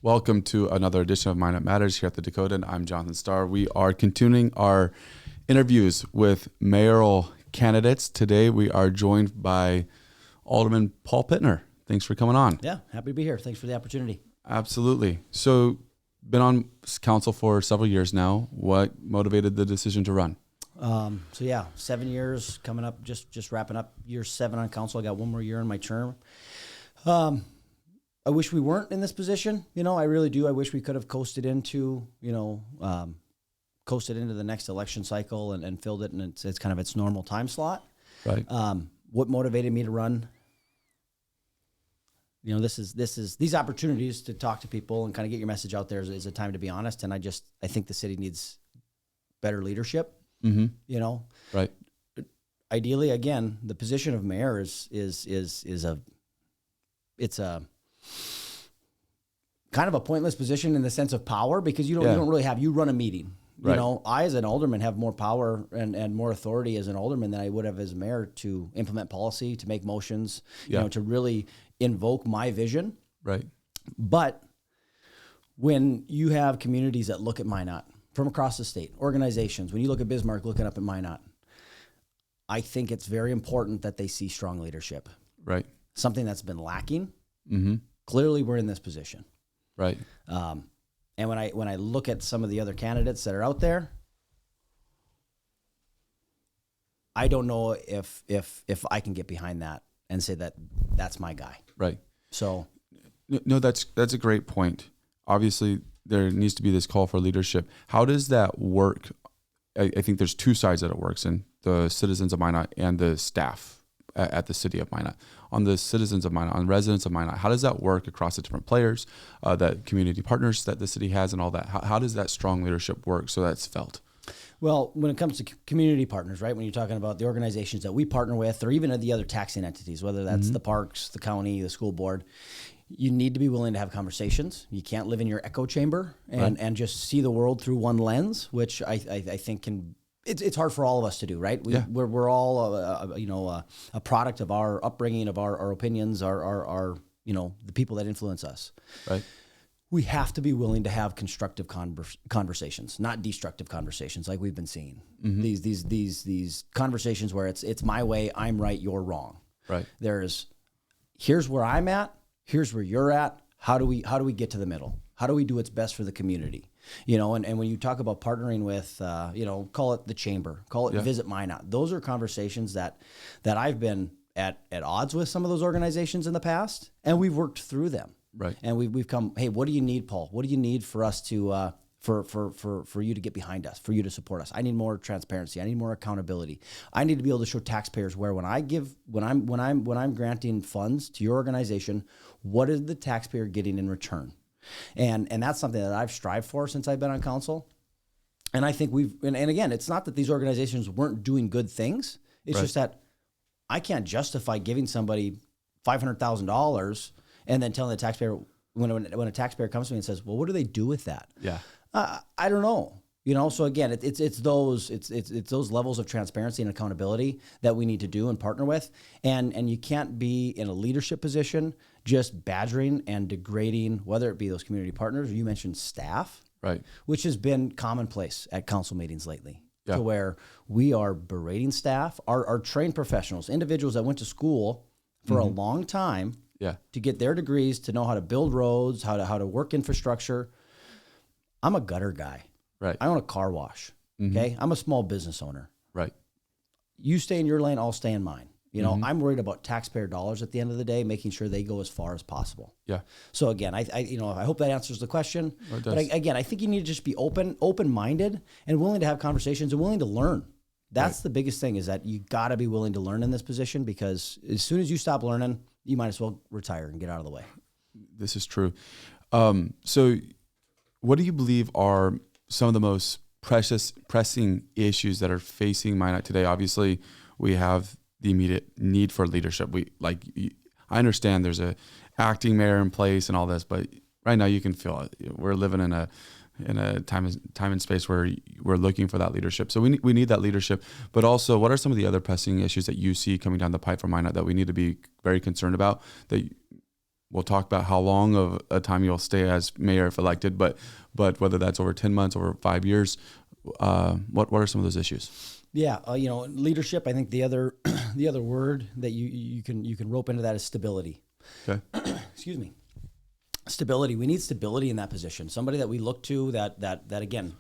Welcome to another edition of Minot Matters here at the Dakota. And I'm Jonathan Starr. We are continuing our interviews with mayoral candidates. Today we are joined by Alderman Paul Pitner. Thanks for coming on. Yeah, happy to be here. Thanks for the opportunity. Absolutely. So, been on council for several years now. What motivated the decision to run? 7 years coming up, just wrapping up year 7 on council. I got one more year in my term. I wish we weren't in this position. I really do. I wish we could have coasted into the next election cycle and filled it, and it's kind of its normal time slot. Right. What motivated me to run? This is these opportunities to talk to people and kind of get your message out there is a time to be honest. And I think the city needs better leadership. Mm-hmm. Right. Ideally, again, the position of mayor is a kind of a pointless position in the sense of power, because you don't really have, you run a meeting. Right. I as an alderman have more power and more authority as an alderman than I would have as mayor to implement policy, to make motions, to really invoke my vision. Right. But when you have communities that look at Minot from across the state, organizations, when you look at Bismarck looking up at Minot, I think it's very important that they see strong leadership. Right. Something that's been lacking. Mm-hmm. Clearly, we're in this position. Right. And when I look at some of the other candidates that are out there, I don't know if I can get behind that and say that that's my guy. Right. So, no, that's a great point. Obviously, there needs to be this call for leadership. How does that work? I think there's two sides that it works in: the citizens of Minot and the staff at the city of Minot. On the citizens of Minot, on residents of Minot, how does that work across the different players, that community partners that the city has and all that? How does that strong leadership work so that's felt? Well, when it comes to community partners, right, when you're talking about the organizations that we partner with, or even the other taxing entities, whether that's the parks, the county, the school board, you need to be willing to have conversations. You can't live in your echo chamber and just see the world through one lens, which I think can... It's hard for all of us to do, right? We're all a product of our upbringing, of our opinions, our the people that influence us. Right. We have to be willing to have constructive conversations, not destructive conversations like we've been seeing. Mm-hmm. These conversations where it's my way, I'm right, you're wrong. Right. Here's where I'm at, here's where you're at. How do we get to the middle? How do we do what's best for the community? And when you talk about partnering with, call it the chamber, call it Visit Minot. Those are conversations that I've been at odds with some of those organizations in the past, and we've worked through them. Right. And we've come, hey, what do you need, Paul? What do you need for us to for you to get behind us, for you to support us? I need more transparency. I need more accountability. I need to be able to show taxpayers where when I'm granting funds to your organization, what is the taxpayer getting in return? And that's something that I've strived for since I've been on council. And I think and again, it's not that these organizations weren't doing good things. It's just that I can't justify giving somebody $500,000 and then telling the taxpayer, when a taxpayer comes to me and says, well, what do they do with that? Yeah. I don't know. So again, it's those levels of transparency and accountability that we need to do and partner with. And you can't be in a leadership position just badgering and degrading, whether it be those community partners or you mentioned staff, right, which has been commonplace at council meetings lately, to where we are berating staff, our trained professionals, individuals that went to school for a long time to get their degrees, to know how to build roads, how to work infrastructure. I'm a gutter guy. Right. I own a car wash. Okay. I'm a small business owner. Right. You stay in your lane, I'll stay in mine. I'm worried about taxpayer dollars at the end of the day, making sure they go as far as possible. Yeah. So again, I hope that answers the question. But again, I think you need to just be open-minded and willing to have conversations and willing to learn. That's the biggest thing, is that you got to be willing to learn in this position, because as soon as you stop learning, you might as well retire and get out of the way. This is true. So what do you believe are some of the most pressing issues that are facing Minot today? Obviously, we have the immediate need for leadership. I understand there's a acting mayor in place and all this, but right now you can feel it. We're living in a time and space where we're looking for that leadership. So we need that leadership. But also, what are some of the other pressing issues that you see coming down the pipe from Minot that we need to be very concerned about, that we'll talk about how long of a time you'll stay as mayor if elected, but whether that's over 10 months, over 5 years, what are some of those issues? Yeah, leadership. I think the other word that you can rope into that is stability. Okay. Excuse me. Stability. We need stability in that position. Somebody that we look to that again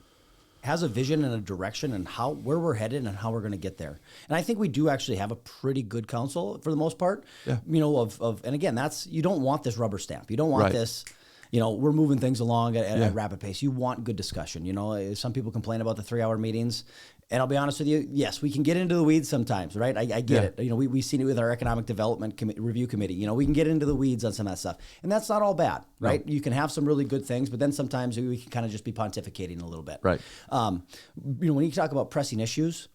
has a vision and a direction and where we're headed and how we're going to get there. And I think we do actually have a pretty good council for the most part. Yeah. And again, you don't want this rubber stamp. You don't want this. We're moving things along at a rapid pace. You want good discussion. Some people complain about the 3-hour meetings. And I'll be honest with you, yes, we can get into the weeds sometimes, right? I get it. We've seen it with our economic development review committee. We can get into the weeds on some of that stuff. And that's not all bad, right? No. You can have some really good things, but then sometimes we can kind of just be pontificating a little bit. Right. When you talk about pressing issues,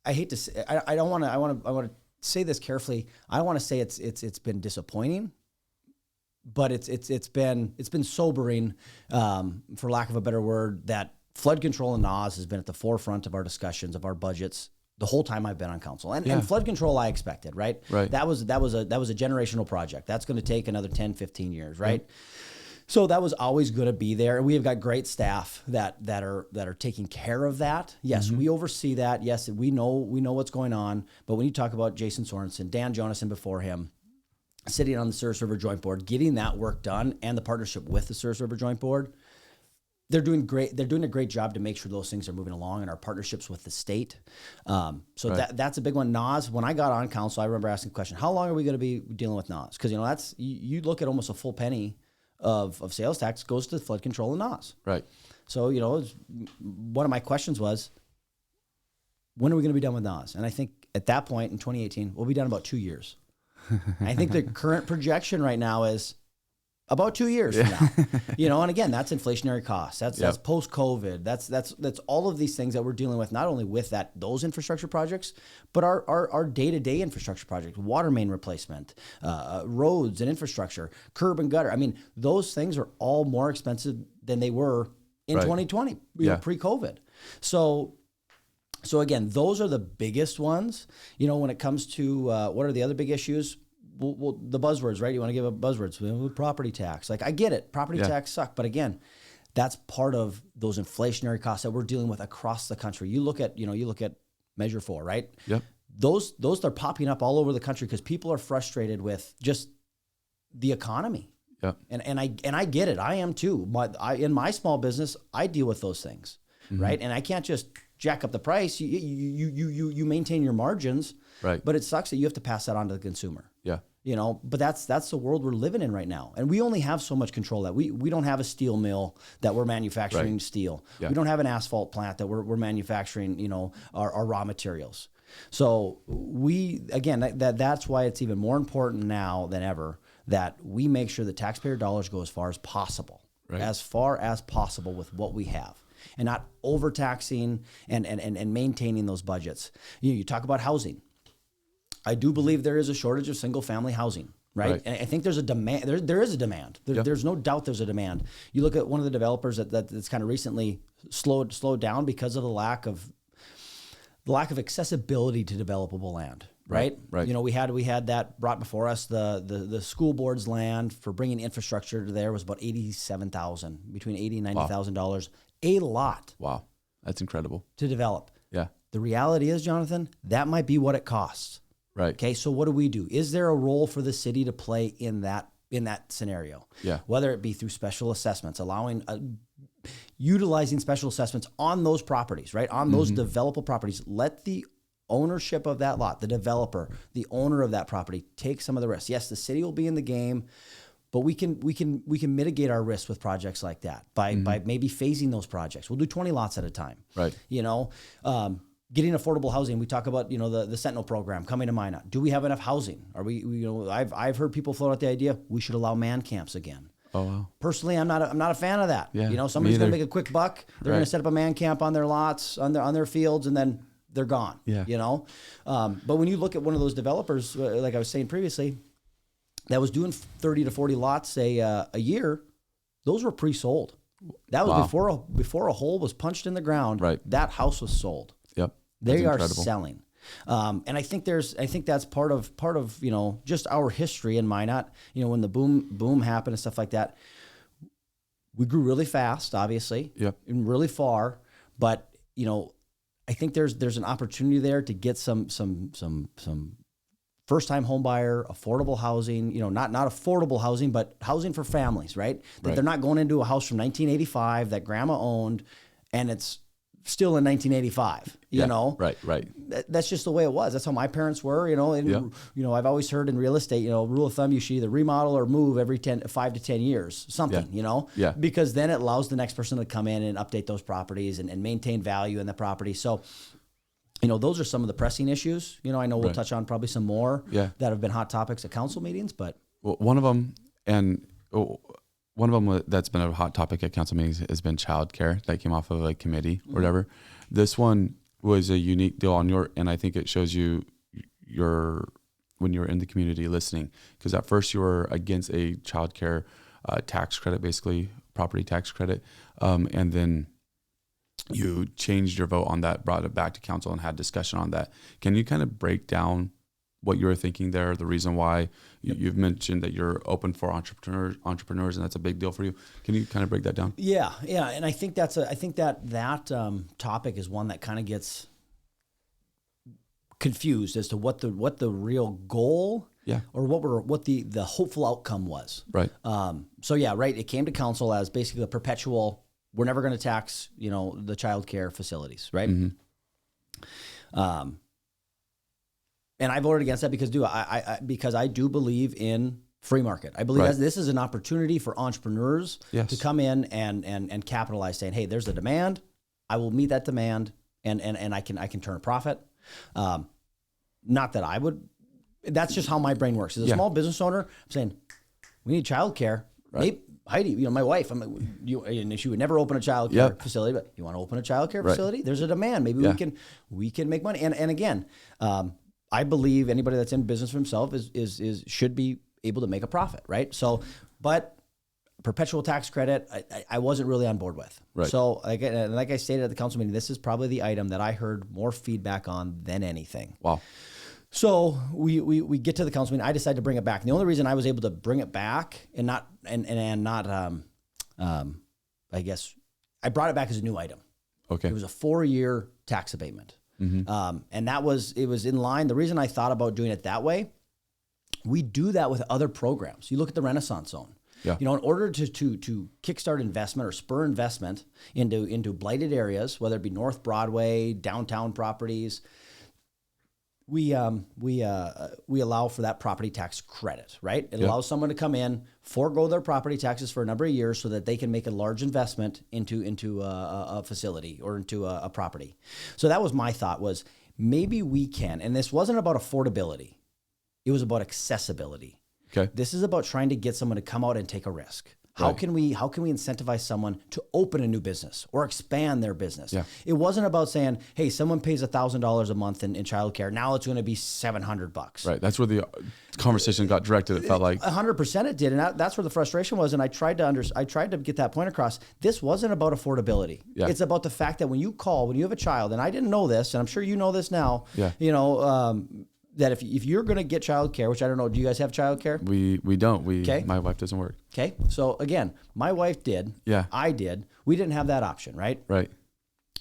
I hate to say, I want to say this carefully. I don't want to say it's been disappointing, but it's been sobering, for lack of a better word, that flood control and NAS has been at the forefront of our discussions of our budgets the whole time I've been on council. And flood control I expected, right? Right. That was a generational project. That's going to take another 10, 15 years, right? Yep. So that was always going to be there. And we have got great staff that are taking care of that. Yes, we oversee that. Yes, we know what's going on. But when you talk about Jason Sorensen, Dan Jonason before him, sitting on the Service River Joint Board, getting that work done and the partnership with the Service River Joint Board, they're doing great. They're doing a great job to make sure those things are moving along in our partnerships with the state. That's a big one. NAS, when I got on council, I remember asking the question, how long are we going to be dealing with NAS? Because, that's, you look at almost a full penny of sales tax goes to flood control and NAS. Right. So, one of my questions was, when are we going to be done with NAS? And I think at that point in 2018, we'll be done in about 2 years. I think the current projection right now is about 2 years from now. And again, that's inflationary costs. That's post-COVID. That's all of these things that we're dealing with, not only with those infrastructure projects, but our day-to-day infrastructure projects, water main replacement, roads and infrastructure, curb and gutter. I mean, those things are all more expensive than they were in 2020, pre-COVID. So again, those are the biggest ones. When it comes to what are the other big issues? Well, the buzzwords, right? You want to give a buzzwords, property tax. Like, I get it. Property tax suck. But again, that's part of those inflationary costs that we're dealing with across the country. You look at Measure 4, right? Yep. Those are popping up all over the country because people are frustrated with just the economy. Yep. And I get it. I am too. In my small business, I deal with those things, right? And I can't just jack up the price. You maintain your margins, right? But it sucks that you have to pass that on to the consumer. Yeah. But that's the world we're living in right now. And we only have so much control that we don't have a steel mill that we're manufacturing steel. Yeah. We don't have an asphalt plant that we're manufacturing, our raw materials. So that's why it's even more important now than ever that we make sure the taxpayer dollars go as far as possible, with what we have. And not overtaxing and maintaining those budgets. You talk about housing. I do believe there is a shortage of single-family housing, right? And I think there's a demand. There is a demand. There's no doubt there's a demand. You look at one of the developers that's kind of recently slowed down because of the lack of accessibility to developable land, right? Right. We had that brought before us. The school board's land for bringing infrastructure to there was about $87,000, between $80,000 and $90,000 a lot. Wow, that's incredible to develop. Yeah. The reality is, Jonathan, that might be what it costs. Right. Okay. So what do? Is there a role for the city to play in that scenario? Yeah. Whether it be through special assessments, utilizing special assessments on those properties, right? On those developable properties, let the ownership of that lot, the developer, the owner of that property, take some of the risk. Yes, the city will be in the game, but we can mitigate our risk with projects like that by maybe phasing those projects. We'll do 20 lots at a time. Right. Getting affordable housing. We talk about, the Sentinel program coming to Minot. Do we have enough housing? Are we I've heard people float out the idea we should allow man camps again. Oh wow. Personally, I'm not a fan of that. Yeah, somebody's going to make a quick buck. They're going to set up a man camp on their lots, on their fields, and then they're gone. Yeah. But when you look at one of those developers, like I was saying previously, that was doing 30 to 40 lots a year, those were pre-sold. That was before a hole was punched in the ground. Right. That house was sold. Yep. They are selling. And I think that's part of just our history in Minot. When the boom happened and stuff like that, we grew really fast, obviously, and really far. But I think there's an opportunity there to get some first-time home buyer, affordable housing, not affordable housing, but housing for families, right? That they're not going into a house from 1985 that grandma owned and it's still in 1985, you know? Right. That's just the way it was. That's how my parents were, and, I've always heard in real estate, rule of thumb, you should either remodel or move every 5 to 10 years, something, Yeah. because then it allows the next person to come in and update those properties and maintain value in the property. So, those are some of the pressing issues. I know we'll touch on probably some more that have been hot topics at council meetings, but one of them that's been a hot topic at council meetings has been childcare. That came off of a committee or whatever. This one was a unique deal and I think it shows you when you're in the community listening, because at first you were against a childcare tax credit, basically property tax credit, and then you changed your vote on that, brought it back to council and had discussion on that. Can you kind of break down what you were thinking there, the reason why you've mentioned that you're open for entrepreneurs and that's a big deal for you? Can you kind of break that down? Yeah. And I think that topic is one that kind of gets confused as to what the real goal or what the hopeful outcome was. Right. It came to council as basically a perpetual, we're never going to tax, the child care facilities, right? And I voted against that because I do believe in free market. I believe this is an opportunity for entrepreneurs to come in and capitalize, saying, hey, there's a demand. I will meet that demand and I can turn a profit. Not that I would, that's just how my brain works. As a small business owner, I'm saying, we need childcare. Right. Maybe, Heidi, my wife, and she would never open a child care facility, but you want to open a child care facility? There's a demand. Maybe we can make money. And again, I believe anybody that's in business for himself should be able to make a profit, right? So, but perpetual tax credit, I wasn't really on board with. Right. So, like I stated at the council meeting, this is probably the item that I heard more feedback on than anything. Wow. So we get to the council meeting. I decided to bring it back. And the only reason I was able to bring it back and not I guess I brought it back as a new item. Okay. It was a 4-year tax abatement. And it was in line. The reason I thought about doing it that way, we do that with other programs. You look at the Renaissance Zone. Yeah. In order to kickstart investment or spur investment into blighted areas, whether it be North Broadway, downtown properties, we allow for that property tax credit, right? It allows someone to come in, forego their property taxes for a number of years so that they can make a large investment into a facility or into a property. So that was my thought, was maybe we can, and this wasn't about affordability. It was about accessibility. Okay. This is about trying to get someone to come out and take a risk. How can we incentivize someone to open a new business or expand their business? Yeah. It wasn't about saying, hey, someone pays $1,000 a month in childcare. Now it's going to be $700. Right. That's where the conversation got directed. It felt like 100% it did, and that's where the frustration was. And I tried to get that point across. This wasn't about affordability. Yeah. It's about the fact that when you have a child, and I didn't know this, and I'm sure you know this now. Yeah. That if you're going to get childcare, which I don't know, do you guys have childcare? We don't. My wife doesn't work. Okay. So again, my wife did. Yeah. I did. We didn't have that option, right? Right.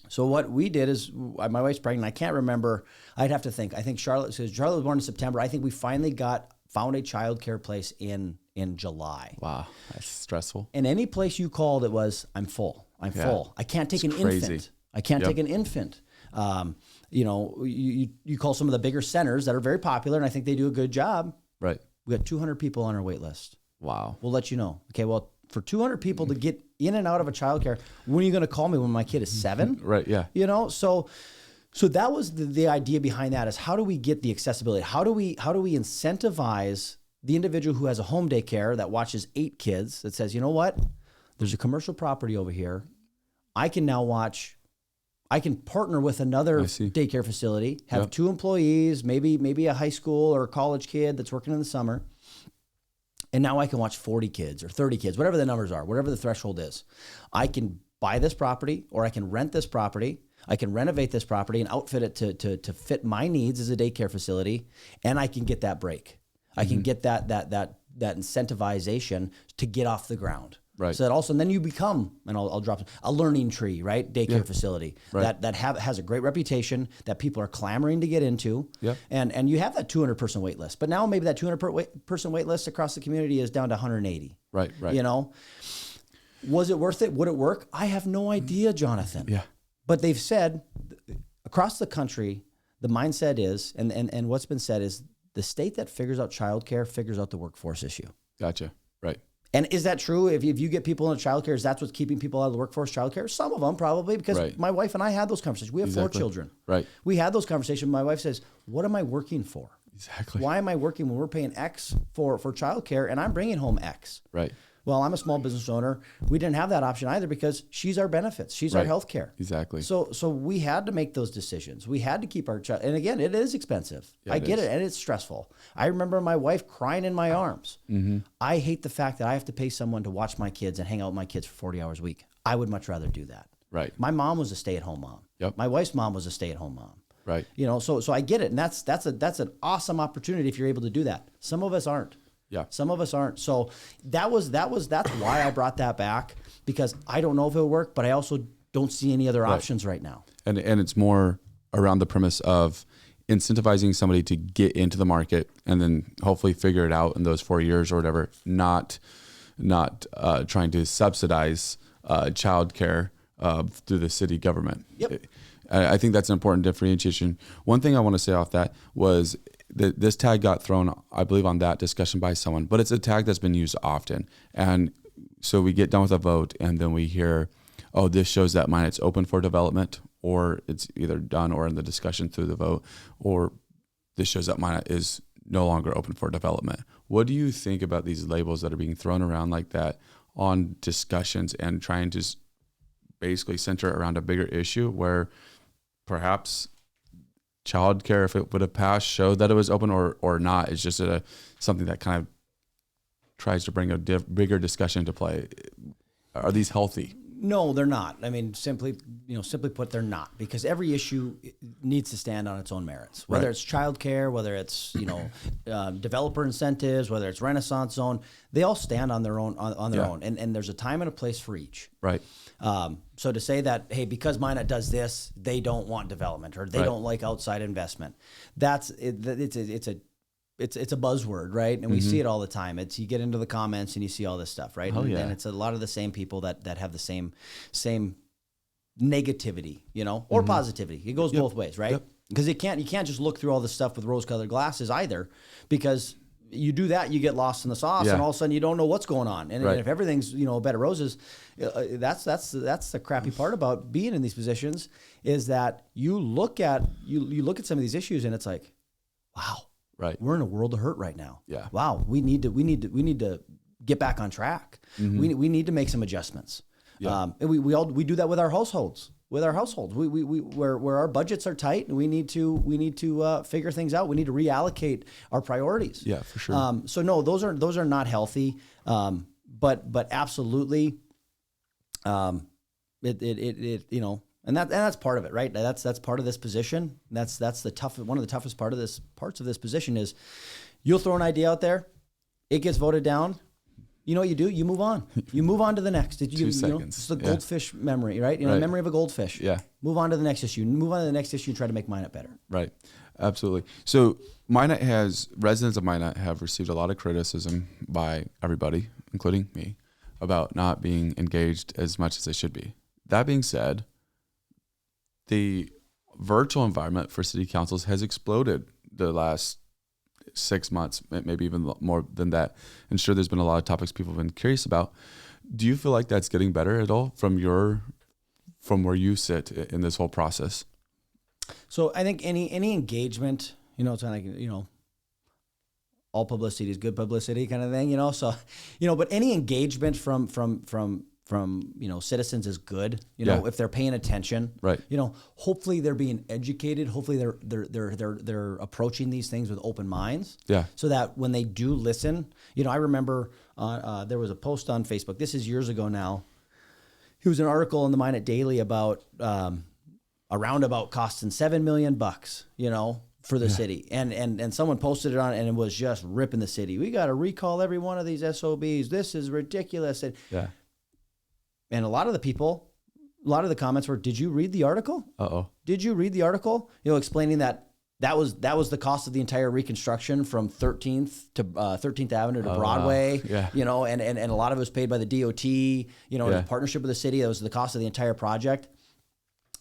So what we did is, my wife's pregnant. I can't remember. I'd have to think. I think Charlotte was born in September. I think we finally found a childcare place in July. Wow, that's stressful. And any place you called, it was, I'm full. I'm full. I can't take an infant. I can't take an infant. You call some of the bigger centers that are very popular, and I think they do a good job. Right. We got 200 people on our wait list. Wow. We'll let you know. Okay. Well, for 200 people to get in and out of a childcare, when are you going to call me when my kid is 7? Right. Yeah. So that was the idea behind that, is how do we get the accessibility? How do we incentivize the individual who has a home daycare that watches 8 kids, that says, you know what, there's a commercial property over here. I can partner with another daycare facility, have 2 employees, maybe a high school or college kid that's working in the summer. And now I can watch 40 kids or 30 kids, whatever the numbers are, whatever the threshold is. I can buy this property or I can rent this property. I can renovate this property and outfit it to fit my needs as a daycare facility, and I can get that break. I can get that incentivization to get off the ground. Right. So that also, and then you become, and I'll drop a learning tree, right? Daycare facility that has a great reputation that people are clamoring to get into. Yeah. And you have that 200 person wait list, but now maybe that 200 person wait list across the community is down to 180. Right. You know, was it worth it? Would it work? I have no idea, Jonathan. Yeah. But they've said across the country, the mindset is, and what's been said is, the state that figures out childcare figures out the workforce issue. Gotcha. Right. And is that true? If you get people in childcare, is that what's keeping people out of the workforce? Childcare? Some of them probably, because my wife and I had those conversations. We have 4 children. Right. We had those conversations. My wife says, "What am I working for? Exactly. Why am I working when we're paying X for childcare and I'm bringing home X?" Right. Well, I'm a small business owner. We didn't have that option either because she's our benefits. She's our health care. Exactly. So we had to make those decisions. We had to keep our child. And again, it is expensive. Yeah, I get it. And it's stressful. I remember my wife crying in my arms. Mm-hmm. I hate the fact that I have to pay someone to watch my kids and hang out with my kids for 40 hours a week. I would much rather do that. Right. My mom was a stay-at-home mom. Yep. My wife's mom was a stay-at-home mom. Right. You know, so I get it. And that's an awesome opportunity if you're able to do that. Some of us aren't. Yeah. Some of us aren't. So that's why I brought that back, because I don't know if it'll work, but I also don't see any other options right now. And it's more around the premise of incentivizing somebody to get into the market and then hopefully figure it out in those 4 years or whatever, not trying to subsidize childcare through the city government. Yep. I think that's an important differentiation. One thing I want to say off that was this tag got thrown, I believe, on that discussion by someone, but it's a tag that's been used often. And so we get done with a vote and then we hear, oh, this shows that Minot's open for development, or it's either done or in the discussion through the vote, or this shows that Minot is no longer open for development. What do you think about these labels that are being thrown around like that on discussions and trying to basically center around a bigger issue where perhaps childcare, if it would have passed, showed that it was open or not? It's just something that kind of tries to bring a bigger discussion into play. Are these healthy? No, they're not. I mean, simply put, they're not, because every issue needs to stand on its own merits. Whether it's childcare, whether it's developer incentives, whether it's Renaissance Zone, they all stand on their own own, and there's a time and a place for each. Right. So to say that, hey, because Minot does this, they don't want development or they don't like outside investment, it's a buzzword, right? And we see it all the time. You get into the comments and you see all this stuff, right? Oh, and it's a lot of the same people that have the same negativity, or positivity. It goes both ways, right? Because you can't just look through all this stuff with rose-colored glasses either, because you do that, you get lost in the sauce, and all of a sudden you don't know what's going on. And if everything's a bed of roses, that's the crappy part about being in these positions, is that you look at some of these issues and it's like, wow. Right. We're in a world of hurt right now. Yeah. Wow. We need to get back on track. Mm-hmm. We need to make some adjustments. Yeah. And we do that with our households. We where our budgets are tight, and we need to figure things out. We need to reallocate our priorities. Yeah, for sure. So no, those are not healthy. But absolutely, And that's part of it, right? That's part of this position. That's one of the toughest parts of this position is you'll throw an idea out there, it gets voted down. You know what you do? You move on. You move on to the next. 2 seconds. It's the goldfish memory, right? The memory of a goldfish. Yeah. Move on to the next issue. Move on to the next issue and try to make Minot better. Right. Absolutely. So residents of Minot have received a lot of criticism by everybody, including me, about not being engaged as much as they should be. That being said, the virtual environment for city councils has exploded the last 6 months, maybe even more than that. And sure, there's been a lot of topics people have been curious about. Do you feel like that's getting better at all from where you sit in this whole process? So I think any engagement, it's kind of like, all publicity is good publicity kind of thing, So, but any engagement from citizens is good, if they're paying attention, right? Hopefully they're being educated. Hopefully they're approaching these things with open minds. Yeah. So that when they do listen, I remember there was a post on Facebook. This is years ago now. It was an article in the Minot Daily about a roundabout costing $7 million, for the city. And someone posted it on, and it was just ripping the city. We got to recall every one of these SOBs. This is ridiculous. And a lot of the comments were, did you read the article? Did you read the article? Explaining that was the cost of the entire reconstruction from 13th to 13th Avenue to Broadway. And a lot of it was paid by the DOT, in partnership with the city. That was the cost of the entire project.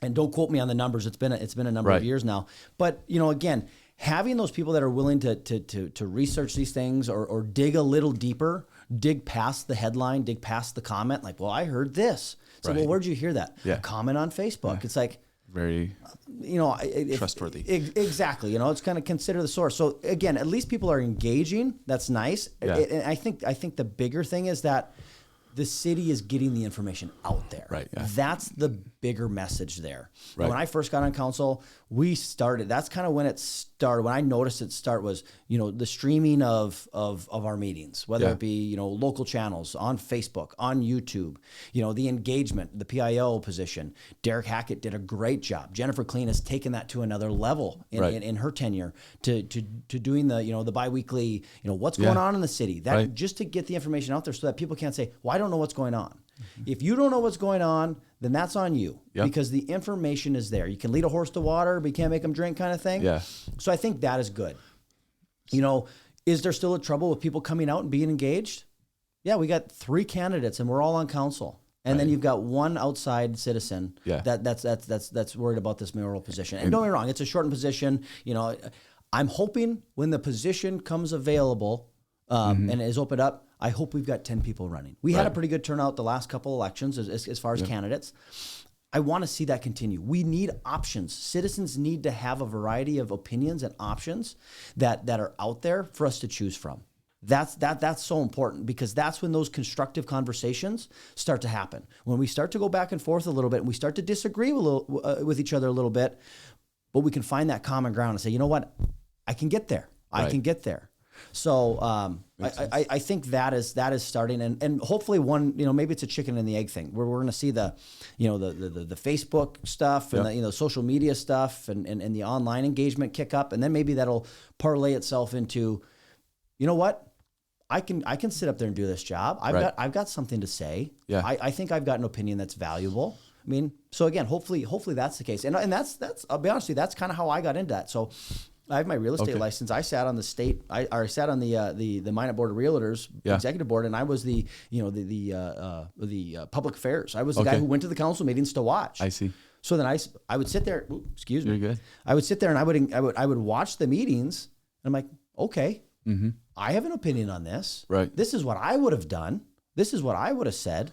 And don't quote me on the numbers. It's been a number of years now. But again, having those people that are willing to research these things or dig a little deeper, dig past the headline, dig past the comment. Like, well, I heard this. So, well, where'd you hear that? A comment on Facebook. It's like very trustworthy. Exactly. It's kind of consider the source. So again, at least people are engaging. That's nice. And I think the bigger thing is that the city is getting the information out there. Right. Yeah. That's the bigger message there. Right. When I first got on council, that's kind of when it started. When I noticed it start was, the streaming of our meetings, whether it be, local channels on Facebook, on YouTube, the engagement, the PIO position. Derek Hackett did a great job. Jennifer Clean has taken that to another level in her tenure to doing the biweekly, what's going on in the city, just to get the information out there so that people can't say, well, I don't know what's going on. Mm-hmm. If you don't know what's going on, then that's on you because the information is there. You can lead a horse to water, but you can't make them drink, kind of thing. Yeah. So I think that is good. Is there still a trouble with people coming out and being engaged? Yeah, we got 3 candidates and we're all on council. And then you've got one outside citizen that's worried about this mayoral position. And don't get me wrong, it's a shortened position. I'm hoping when the position comes available and is opened up, I hope we've got 10 people running. We had a pretty good turnout the last couple elections as far as candidates. I want to see that continue. We need options. Citizens need to have a variety of opinions and options that are out there for us to choose from. That's so important because that's when those constructive conversations start to happen. When we start to go back and forth a little bit and we start to disagree with each other a little bit, but we can find that common ground and say, you know what, I can get there. I can get there. So I think that is starting, and hopefully maybe it's a chicken and the egg thing where we're going to see the Facebook stuff and the social media stuff and the online engagement kick up, and then maybe that'll parlay itself into, what, I can sit up there and do this job. I've got something to say. Yeah. I think I've got an opinion that's valuable. I mean, so again, hopefully that's the case, and that's I'll be honest with you, that's kind of how I got into that. So I have my real estate license. I sat on the state. I sat on the Minot Board of Realtors executive board, and I was the public affairs. I was the guy who went to the council meetings to watch. I see. So then I would sit there. Excuse me. You're good. I would sit there and I would watch the meetings. And I'm like, okay, I have an opinion on this. Right. This is what I would have done. This is what I would have said.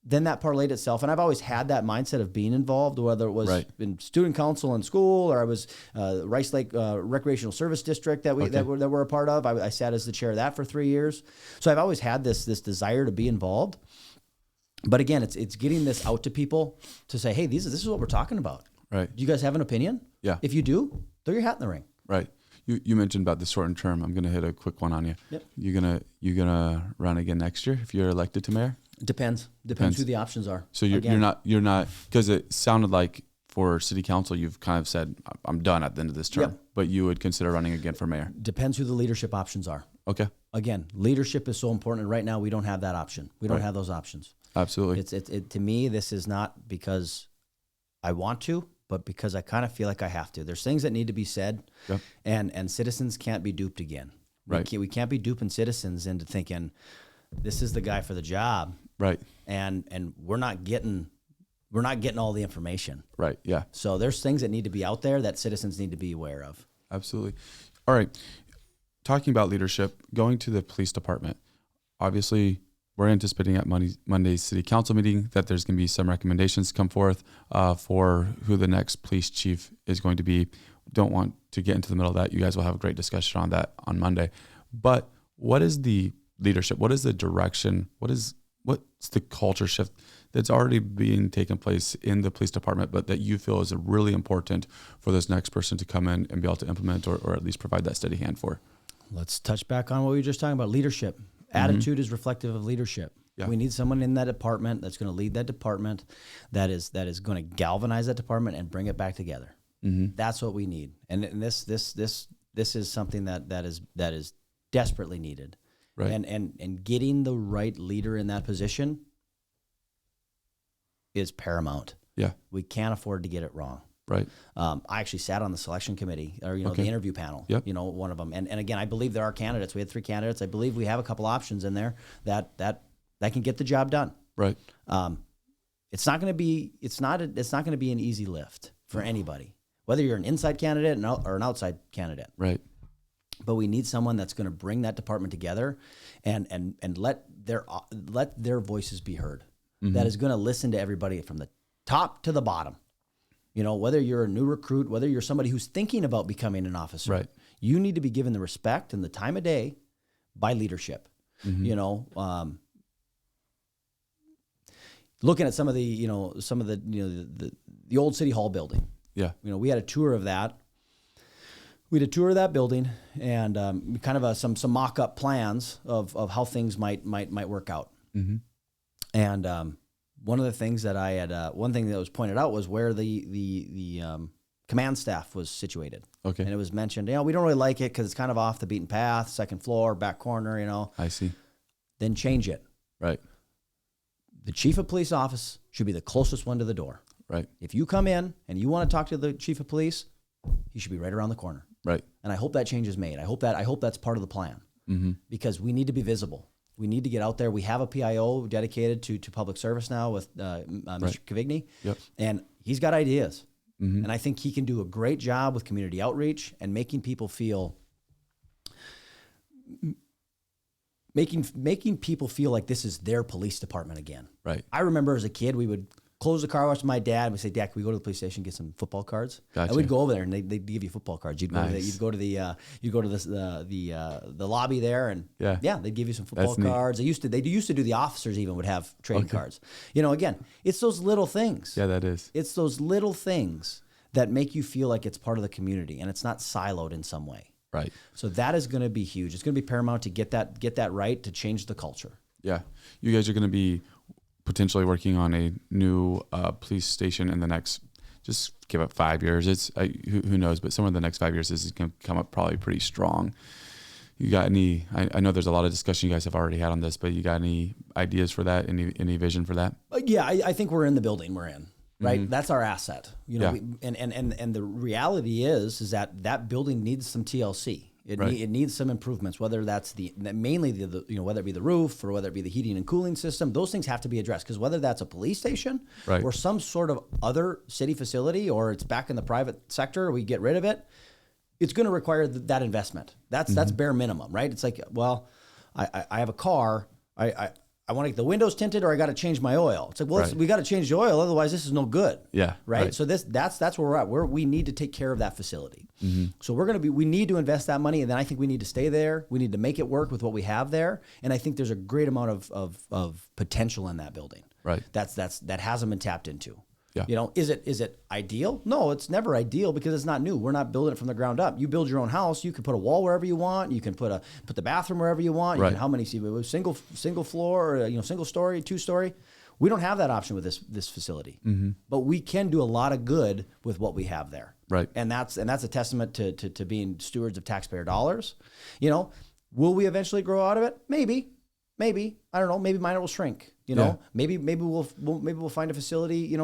Then that parlayed itself. And I've always had that mindset of being involved, whether it was in student council in school or I was Rice Lake Recreational Service District that we're a part of. I sat as the chair of that for 3 years. So I've always had this desire to be involved. But again, it's getting this out to people to say, hey, this is what we're talking about. Right. Do you guys have an opinion? Yeah. If you do, throw your hat in the ring. Right. You mentioned about the shortened term. I'm going to hit a quick one on you. Yep. You gonna run again next year if you're elected to mayor? Depends who the options are. So you're not because it sounded like for city council you've kind of said I'm done at the end of this term, but you would consider running again for mayor. Depends who the leadership options are. Okay. Again, leadership is so important, and right now we don't have that option. We don't have those options. Absolutely. It's to me, this is not because I want to, but because I kind of feel like I have to. There's things that need to be said, and citizens can't be duped again. Right. We can't be duping citizens into thinking this is the guy for the job. Right. And we're not getting all the information. Right. Yeah. So there's things that need to be out there that citizens need to be aware of. Absolutely. All right. Talking about leadership, going to the police department. Obviously, we're anticipating at Monday's city council meeting that there's going to be some recommendations come forth for who the next police chief is going to be. Don't want to get into the middle of that. You guys will have a great discussion on that on Monday. But what is the leadership? What is the direction? What's the culture shift that's already being taken place in the police department, but that you feel is really important for this next person to come in and be able to implement or at least provide that steady hand for? Let's touch back on what we were just talking about, leadership. Attitude is reflective of leadership. Yeah. We need someone in that department that's going to lead that department, that is going to galvanize that department and bring it back together. Mm-hmm. That's what we need. And this is something that is desperately needed. Right. And getting the right leader in that position is paramount. Yeah. We can't afford to get it wrong. Right. I actually sat on the selection committee, or Okay. the interview panel. Yep. One of them. And again, I believe there are candidates. We had 3 candidates. I believe we have a couple options in there that can get the job done. Right. It's not going to be an easy lift for anybody, whether you're an inside candidate or an outside candidate. Right. But we need someone that's going to bring that department together and let their voices be heard. Mm-hmm. That is going to listen to everybody from the top to the bottom. Whether you're a new recruit, whether you're somebody who's thinking about becoming an officer, Right. you need to be given the respect and the time of day by leadership. Mm-hmm. Looking at some of the old City Hall building. Yeah. We had a tour of that. We did a tour of that building and kind of some mock-up plans of how things might work out. Mm-hmm. And one of the things that I had, one thing that was pointed out was where the command staff was situated. Okay. And it was mentioned, we don't really like it because it's kind of off the beaten path, second floor, back corner, I see. Then change it. Right. The chief of police office should be the closest one to the door. Right. If you come in and you want to talk to the chief of police, he should be right around the corner. Right. And I hope that change is made. I hope that's part of the plan. Mm-hmm. Because we need to be visible. We need to get out there. We have a PIO dedicated to public service now with Mr. Cavigny. Yep. And he's got ideas. Mm-hmm. And I think he can do a great job with community outreach and making people feel like this is their police department again. Right. I remember as a kid, we would close the car wash with my dad and we'd say, Dad, can we go to the police station and get some football cards? Gotcha. And we'd go over there and they'd give you football cards. You'd Nice. go to the lobby there and they'd give you some football That's neat. cards. They used to do the officers even would have trading cards. Again, it's those little things. Yeah, that is. It's those little things that make you feel like it's part of the community and it's not siloed in some way. Right. So that is going to be huge. It's going to be paramount to get that right, to change the culture. Yeah. You guys are going to be potentially working on a new police station in the next, just give it 5 years. It's who knows, but somewhere in the next 5 years, this is going to come up probably pretty strong. You got any, I know there's a lot of discussion you guys have already had on this, but you got any ideas for that? Any vision for that? Yeah, I think we're in the building we're in, right? Mm-hmm. That's our asset. And the reality is that building needs some TLC. It needs some improvements, whether that's mainly whether it be the roof or whether it be the heating and cooling system. Those things have to be addressed because whether that's a police station or some sort of other city facility or it's back in the private sector, we get rid of it. It's going to require that investment. That's bare minimum, right? It's like, well, I have a car. I want to get the windows tinted or I got to change my oil. It's like, well, we got to change the oil. Otherwise this is no good. Yeah. Right. So that's where we're at. We need to take care of that facility. Mm-hmm. So we need to invest that money. And then I think we need to stay there. We need to make it work with what we have there. And I think there's a great amount of potential in that building. Right. That hasn't been tapped into. Yeah. Is it ideal? No, it's never ideal because it's not new. We're not building it from the ground up. You build your own house. You can put a wall wherever you want. You can put the bathroom wherever you want. You Right. can, how many single floor or single story, 2-story. We don't have that option with this facility. Mm-hmm. But we can do a lot of good with what we have there. Right. And that's a testament to being stewards of taxpayer dollars. Will we eventually grow out of it? Maybe. I don't know. Maybe mine will shrink. Maybe we'll find a facility.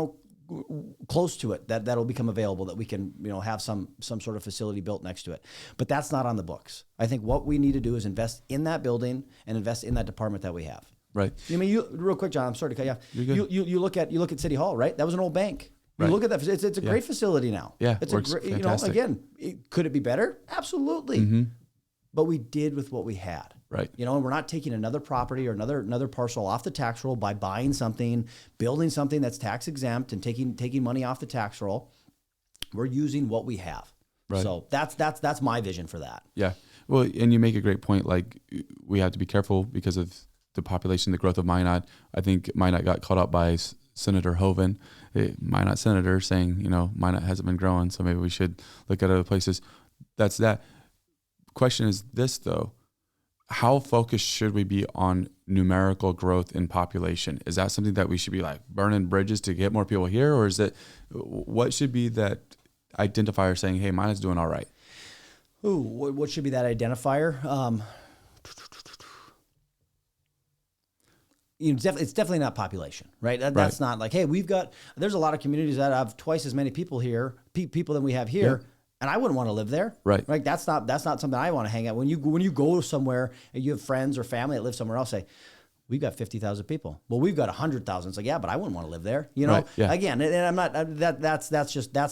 Close to it that'll become available that we can have some sort of facility built next to it, but that's not on the books. I think what we need to do is invest in that building and invest in that department that we have. Right. Real quick, John, I'm sorry to cut you off. You're good. You look at City Hall, right? That was an old bank. You Right. look at that. It's a great facility now. Yeah, it's works a great. fantastic. Again, could it be better? Absolutely. Mm-hmm. But we did with what we had. Right. And we're not taking another property or another parcel off the tax roll by buying something, building something that's tax exempt and taking money off the tax roll. We're using what we have. Right. So that's my vision for that. Yeah. Well, and you make a great point. Like, we have to be careful because of the population, the growth of Minot. I think Minot got caught up by Senator Hoeven, Minot senator, saying, Minot hasn't been growing, so maybe we should look at other places. That's that. Question is this, though. how focused should we be on numerical growth in population? Is that something that we should be like burning bridges to get more people here? Or is it, what should be that identifier saying, hey, mine is doing all right? Ooh, what should be that identifier? It's definitely not population, right? That's not like, hey, there's a lot of communities that have twice as many people here, people than we have here. Yeah. And I wouldn't want to live there. Right. Like that's not something I want to hang out. When you go somewhere and you have friends or family that live somewhere else, say, we've got 50,000 people. Well, we've got 100,000. It's like, yeah, but I wouldn't want to live there. You know, right, yeah. Again, and I'm not, that's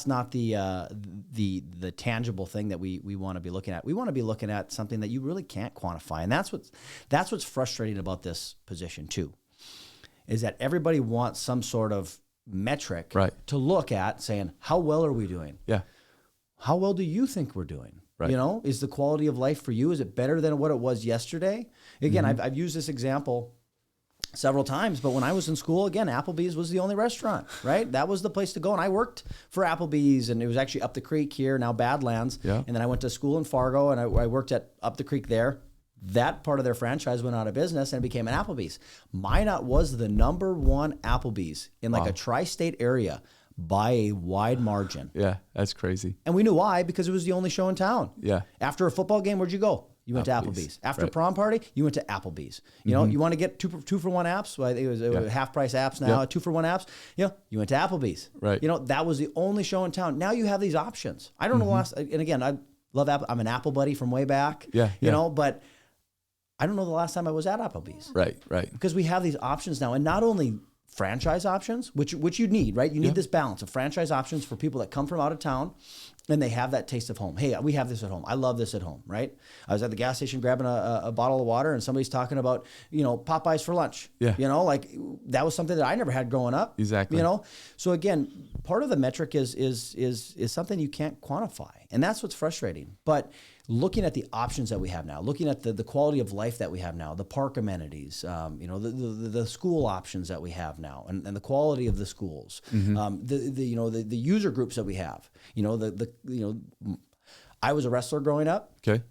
not the tangible thing that we want to be looking at. We want to be looking at something that you really can't quantify. And that's what's frustrating about this position too, is that everybody wants some sort of metric to look at saying, how well are we doing? Yeah. How well do you think we're doing? Right. You know, is the quality of life for you, is it better than what it was yesterday? Again, I've used this example several times, but when I was in school, again, Applebee's was the only restaurant, right? That was the place to go. And I worked for Applebee's, and it was actually up the creek here, now Badlands. Yeah. And then I went to school in Fargo, and I worked at up the creek there. That part of their franchise went out of business and became an Applebee's. Minot was the #1 Applebee's in like a tri-state area by a wide margin. Yeah, that's crazy. And we knew why, because it was the only show in town. Yeah. After a football game, where'd you go? You went to Applebee's. After prom party, you went to Applebee's. You know, you want to get two for one apps? Well, I think it was half price apps now, 2 for 1 apps. You know, you went to Applebee's. Right. You know, that was the only show in town. Now you have these options. I don't know and again, I love Apple. I'm an Apple buddy from way back. Yeah. You know, but I don't know the last time I was at Applebee's. Right. Because we have these options now, and not only franchise options, which you need, right? You need this balance of franchise options for people that come from out of town and they have that taste of home. Hey, we have this at home. I love this at home, right? I was at the gas station grabbing a bottle of water, and somebody's talking about, you know, Popeyes for lunch. Yeah. You know, like that was something that I never had growing up. Exactly. You know? So again, part of the metric is something you can't quantify. And that's what's frustrating. But looking at the options that we have now, looking at the quality of life that we have now, the park amenities, you know, the school options that we have now, and the quality of the schools, the user groups that we have, you know, I was a wrestler growing up. Okay.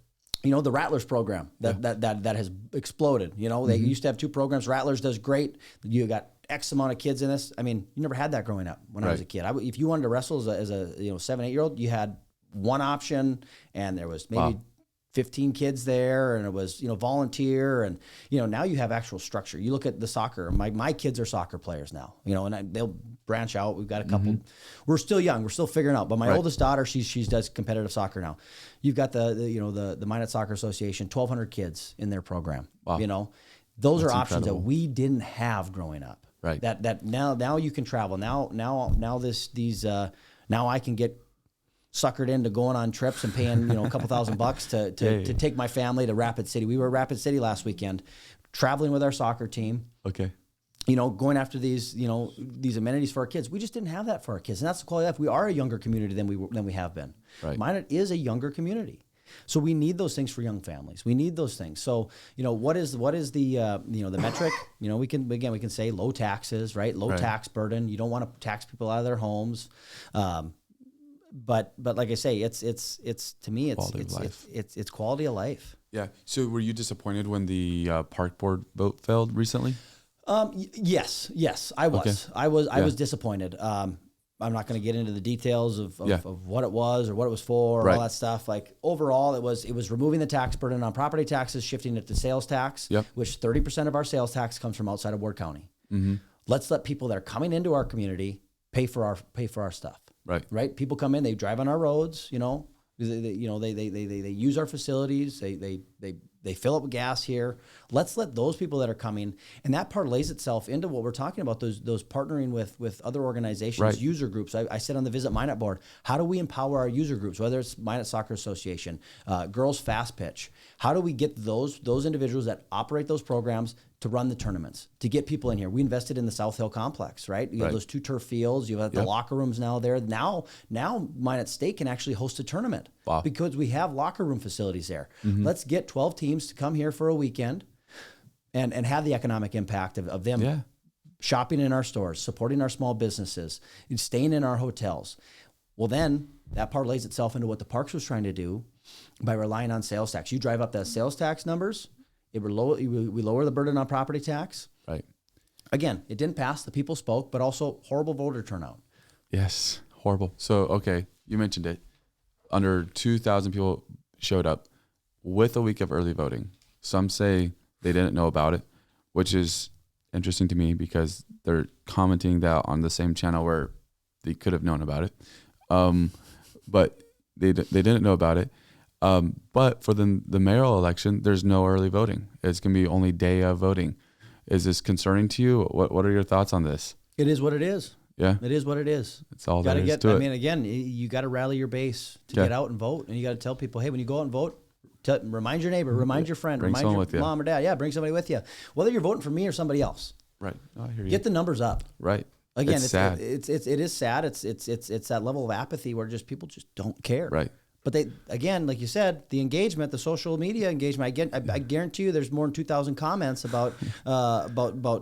You know, the Rattlers program that has exploded. You know, they used to have 2 programs. Rattlers does great. You got X amount of kids in this. I mean, you never had that growing up when I was a kid. If you wanted to wrestle as a 7-8-year-old, you had one option, and there was maybe 15 kids there, and it was, you know, volunteer, and, you know, now you have actual structure. You look at the soccer. My kids are soccer players now, you know, and they'll branch out. We've got a couple. We're still young. We're still figuring out. But my oldest daughter, she does competitive soccer now. You've got the Minot Soccer Association, 1,200 kids in their program. Wow. You know, those are options incredible. That we didn't have growing up. Right. That now you can travel. Now I can get suckered into going on trips and paying, you know, a couple $1,000 to take my family to Rapid City. We were at Rapid City last weekend, traveling with our soccer team. Okay. You know, going after these amenities for our kids. We just didn't have that for our kids, and that's the quality of life. We are a younger community than we have been. Right. Minot is a younger community, so we need those things for young families. We need those things. So, you know, what is the the metric? You know, we can say low taxes, right? Low tax burden. You don't want to tax people out of their homes. But like I say, it's to me, it's quality of life. Yeah. So were you disappointed when the park board vote failed recently? Yes, I was. Okay. I was disappointed. I'm not going to get into the details of what it was or what it was for, all that stuff. Like overall, it was removing the tax burden on property taxes, shifting it to sales tax, which 30% of our sales tax comes from outside of Ward County. Mm-hmm. Let's let people that are coming into our community pay for our stuff. Right. People come in, they drive on our roads, you know, they use our facilities, they fill up with gas here. Let's let those people that are coming, and that parlays itself into what we're talking about, those partnering with other organizations, user groups. I sit on the Visit Minot board. How do we empower our user groups, whether it's Minot Soccer Association, Girls Fast Pitch? How do we get those individuals that operate those programs to run the tournaments, to get people in here? We invested in the South Hill complex, right? You have those 2 turf fields. You have the locker rooms now there. Now Minot State can actually host a tournament because we have locker room facilities there. Mm-hmm. Let's get 12 teams to come here for a weekend and have the economic impact of them shopping in our stores, supporting our small businesses, and staying in our hotels. Well, then that parlays itself into what the Parks was trying to do by relying on sales tax. You drive up the sales tax numbers, We lower the burden on property tax. Right. Again, it didn't pass. The people spoke, but also horrible voter turnout. Yes, horrible. So, okay, you mentioned it. Under 2,000 people showed up with a week of early voting. Some say they didn't know about it, which is interesting to me because they're commenting that on the same channel where they could have known about it. But they didn't know about it. But for the mayoral election, there's no early voting. It's going to be only day of voting. Is this concerning to you? What are your thoughts on this? It is what it is. Yeah. It is what it is. It's all there is to it. I mean, again, you got to rally your base to get out and vote. And you got to tell people, hey, when you go out and vote, remind your neighbor, remind your friend, remind your mom or dad. Yeah, bring somebody with you. Whether you're voting for me or somebody else. Right. Oh, I hear you. Get the numbers up. Right. Again, it's sad. It is sad. It's that level of apathy where people just don't care. Right. But they, again, like you said, the engagement, the social media engagement. I guarantee you, there's more than 2,000 comments about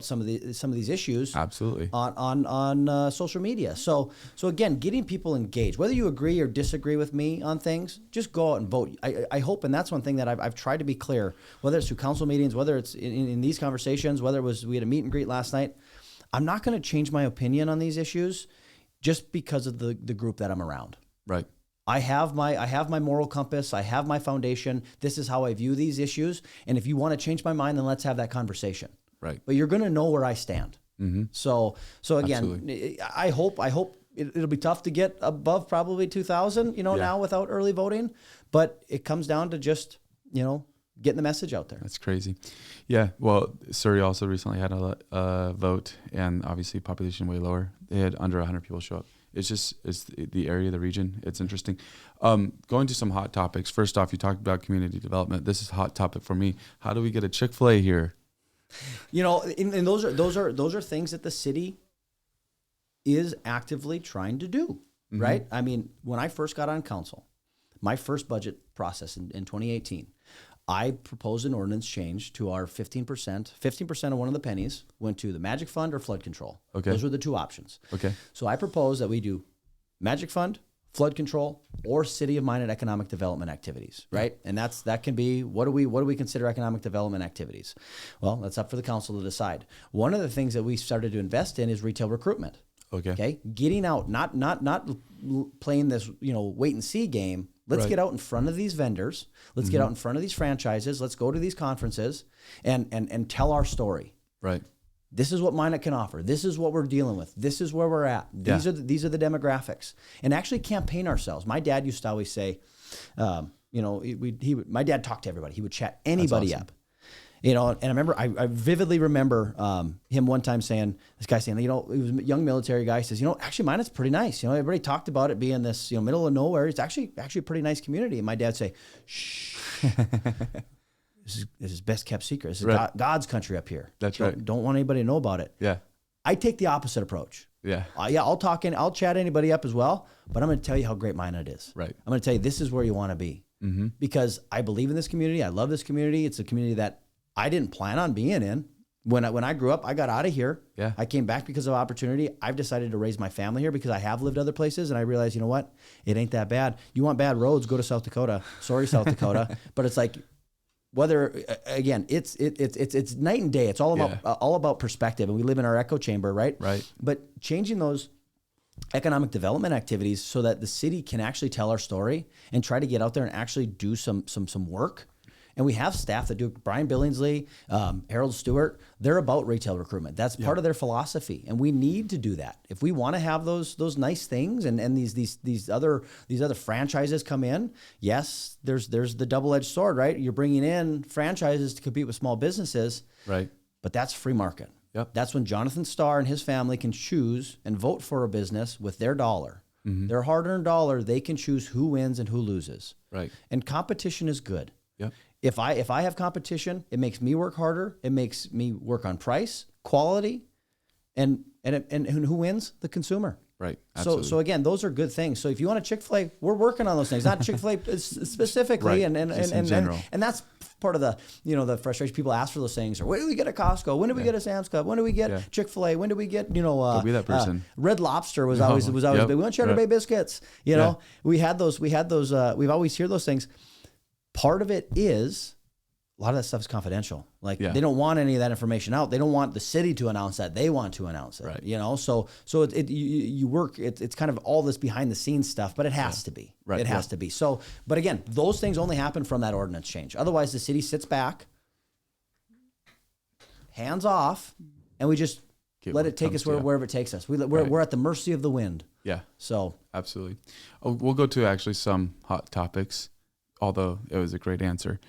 some of these issues. Absolutely. On social media. So again, getting people engaged, whether you agree or disagree with me on things, just go out and vote. I hope, and that's one thing that I've tried to be clear, whether it's through council meetings, whether it's in these conversations, whether it was we had a meet and greet last night. I'm not going to change my opinion on these issues just because of the group that I'm around. Right. I have my moral compass. I have my foundation. This is how I view these issues. And if you want to change my mind, then let's have that conversation. Right. But you're going to know where I stand. Mm-hmm. So again, absolutely. I hope it'll be tough to get above probably 2,000, now without early voting, but it comes down to just, getting the message out there. That's crazy. Yeah. Well, Surrey also recently had a vote, and obviously population way lower. They had under 100 people show up. It's the area, the region. It's interesting. Going to some hot topics. First off, you talked about community development. This is a hot topic for me. How do we get a Chick-fil-A here? And those are things that the city is actively trying to do, mm-hmm. right? I mean, when I first got on council, my first budget process in 2018, I proposed an ordinance change to our 15%. 15% of one of the pennies went to the Magic Fund or flood control. Okay. Those were the two options. Okay. So I proposed that we do Magic Fund, flood control, or city of minded economic development activities, right? And that can be, what do we consider economic development activities? Well, that's up for the council to decide. One of the things that we started to invest in is retail recruitment. Okay. Getting out, not playing this, wait and see game. Let's get out in front of these vendors. Let's get out in front of these franchises. Let's go to these conferences and tell our story. Right. This is what Minot can offer. This is what we're dealing with. This is where we're at. These are the demographics. And actually campaign ourselves. My dad used to always say, my dad talked to everybody. He would chat anybody up. And I remember, I vividly remember him one time saying, this guy saying, he was a young military guy. He says, actually mine is pretty nice. Everybody talked about it being this, middle of nowhere. It's actually a pretty nice community. And my dad say, shh, this is best kept secret. This is God's country up here. That's right. Don't want anybody to know about it. Yeah. I take the opposite approach. Yeah. I'll chat anybody up as well, but I'm going to tell you how great Minot is. Right. I'm going to tell you, this is where you want to be because I believe in this community. I love this community. It's a community that I didn't plan on being in. When I grew up, I got out of here. Yeah. I came back because of opportunity. I've decided to raise my family here because I have lived other places, and I realized, you know what? It ain't that bad. You want bad roads, go to South Dakota. Sorry, South Dakota. But it's like, whether, again, it's night and day. It's all about perspective, and we live in our echo chamber, right? Right. But changing those economic development activities so that the city can actually tell our story and try to get out there and actually do some work. And we have staff that do. Brian Billingsley, Harold Stewart, they're about retail recruitment. That's part of their philosophy, and we need to do that if we want to have those nice things. And these other franchises come in. Yes, there's the double-edged sword, right? You're bringing in franchises to compete with small businesses, right? But that's free market. Yep. That's when Jonathan Starr and his family can choose and vote for a business with their dollar, their hard-earned dollar. They can choose who wins and who loses. Right. And competition is good. Yep. If I have competition, it makes me work harder. It makes me work on price, quality, and who wins? The consumer. Right. Absolutely. So again, those are good things. So if you want a Chick-fil-A, we're working on those things. Not Chick-fil-A specifically, right. and that's part of the the frustration. People ask for those things. Or when do we get a Costco? When do we get a Sam's Club? When do we get Chick-fil-A? When do we get Don't be that person. Red Lobster was always big. We want Cheddar Bay biscuits. We had those. We've always heard those things. Part of it is a lot of that stuff is confidential. Like Yeah. they don't want any of that information out. They don't want the city to announce that. They want to announce it. Right. You know, so you work. It's kind of all this behind the scenes stuff, but it has to be. Right. It has to be. So, but again, those things only happen from that ordinance change. Otherwise, the city sits back, hands off, and we just let it take us wherever it takes us. We're at the mercy of the wind. Yeah. So Absolutely. Oh, we'll go to actually some hot topics, although it was a great answer.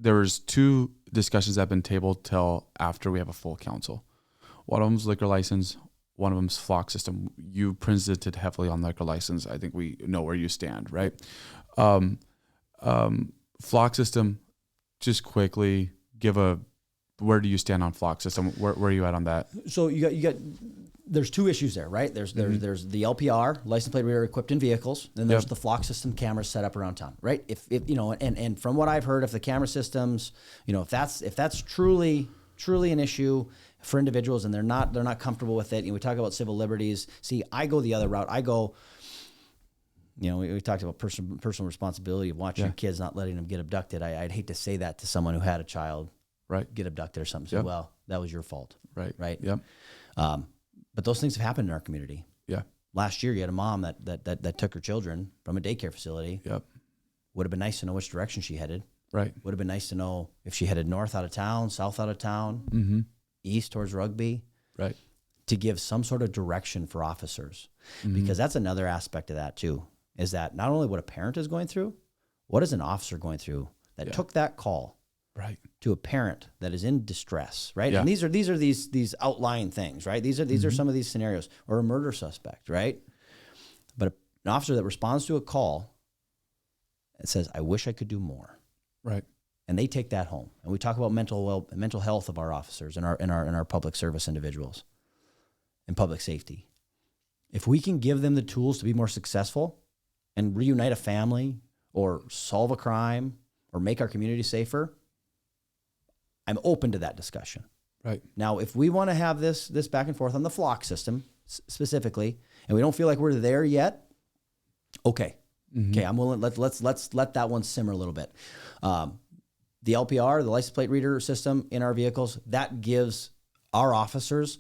There was 2 discussions that have been tabled till after we have a full council. One of them's liquor license. One of them's flock system. You presented heavily on liquor license. I think we know where you stand, right? Flock system, just quickly where do you stand on flock system? Where are you at on that? So you got there's 2 issues there, right? There's the LPR, license plate reader equipped in vehicles, then there's the flock system cameras set up around town, right? If you know, and from what I've heard, if the camera systems, you know, if that's truly an issue for individuals and they're not comfortable with it, and we talk about civil liberties. See, I go the other route. I go, you know, we talked about personal responsibility of watching your kids, not letting them get abducted. I'd hate to say that to someone who had a child get abducted or something. So, well, that was your fault. Right. Yep. But those things have happened in our community. Yeah. Last year, you had a mom that took her children from a daycare facility. Yep. Would have been nice to know which direction she headed. Right. Would have been nice to know if she headed north out of town, south out of town, east towards Rugby. Right. To give some sort of direction for officers. Because that's another aspect of that too, is that not only what a parent is going through, what is an officer going through that took that call to a parent that is in distress, right? And these are these outlying things, right? These are some of these scenarios, or a murder suspect, right? But an officer that responds to a call and says, "I wish I could do more," right? And they take that home. And we talk about mental health of our officers and our public service individuals and public safety. If we can give them the tools to be more successful and reunite a family or solve a crime or make our community safer, I'm open to that discussion. Right. Now, if we want to have this back and forth on the flock system specifically, and we don't feel like we're there yet, okay, I'm willing. Let's let that one simmer a little bit. The LPR, the license plate reader system in our vehicles, that gives our officers,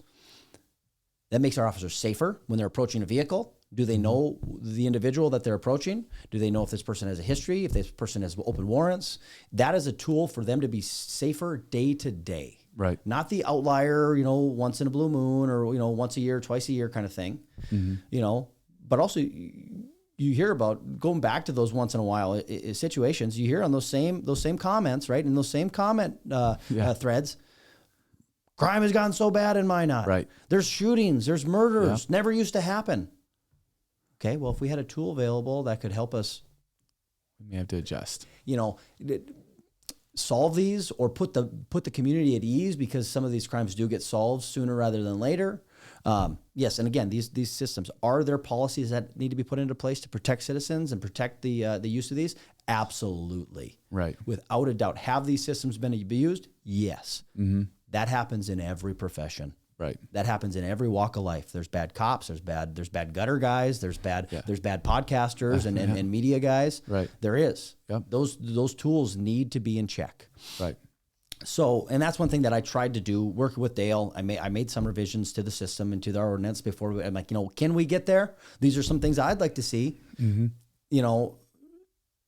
that makes our officers safer when they're approaching a vehicle. Do they know the individual that they're approaching? Do they know if this person has a history, if this person has open warrants? That is a tool for them to be safer day to day. Right. Not the outlier, you know, once in a blue moon or, you know, once a year, twice a year kind of thing, you know, but also you hear about going back to those once in a while situations, you hear on those same comments, right? In those same comment threads, crime has gotten so bad in Minot. Right. There's shootings, there's murders, never used to happen. Okay, well, if we had a tool available that could help us, we may have to adjust. you know, solve these or put the community at ease, because some of these crimes do get solved sooner rather than later. Yes, and again, these systems, are there policies that need to be put into place to protect citizens and protect the use of these? Absolutely. Right. Without a doubt. Have these systems been abused? Yes. That happens in every profession. Right. That happens in every walk of life. There's bad cops. There's bad gutter guys. There's bad podcasters and media guys. Right. There is. Yep. Those tools need to be in check. Right. So, and that's one thing that I tried to do, working with Dale. I made some revisions to the system and to our ordinance before. I'm like, you know, can we get there? These are some things I'd like to see. You know,